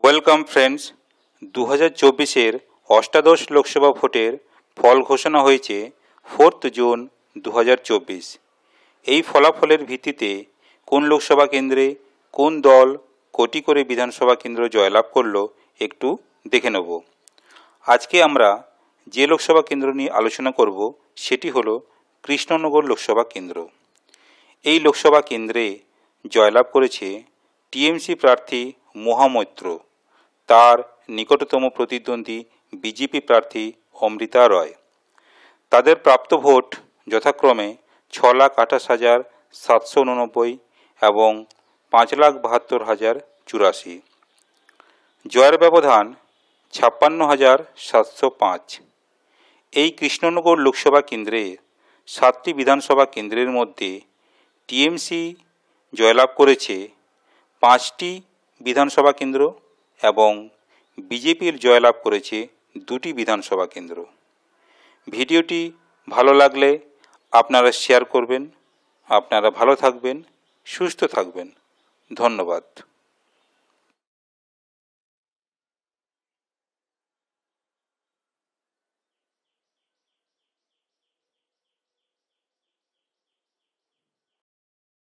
Welcome friends, 2024-এর অষ্টাদশ লোকসভা ভোটের ফল ঘোষণা হয়েছে 4 জুন 2024। এই ফলাফলের ভিত্তিতে কোন লোকসভা কেন্দ্রে কোন দল কোটি করে বিধানসভা কেন্দ্র জয়লাভ করলো একটু দেখে নেব। আজকে আমরা যে লোকসভা কেন্দ্র নিয়ে আলোচনা করব সেটি হলো কৃষ্ণনগর লোকসভা কেন্দ্র। এই লোকসভা কেন্দ্রে জয়লাভ করেছে টিএমসি প্রার্থী মহামৈত্র, তার নিকটতম প্রতিদ্বন্দ্বী বিজেপি প্রার্থী অমৃতা রয়। তাদের প্রাপ্ত ভোট যথাক্রমে 6,28,789 এবং 5,72,084। জয়ের ব্যবধান 56,705। এই কৃষ্ণনগর লোকসভা কেন্দ্রে 7টি বিধানসভা কেন্দ্রের মধ্যে টিএমসি জয়লাভ করেছে 5টি বিধানসভা কেন্দ্র এবং বিজেপির জয়লাভ করেছে 2টি বিধানসভা কেন্দ্র। ভিডিওটি ভালো লাগলে আপনারা শেয়ার করবেন। আপনারা ভালো থাকবেন, সুস্থ থাকবেন। ধন্যবাদ।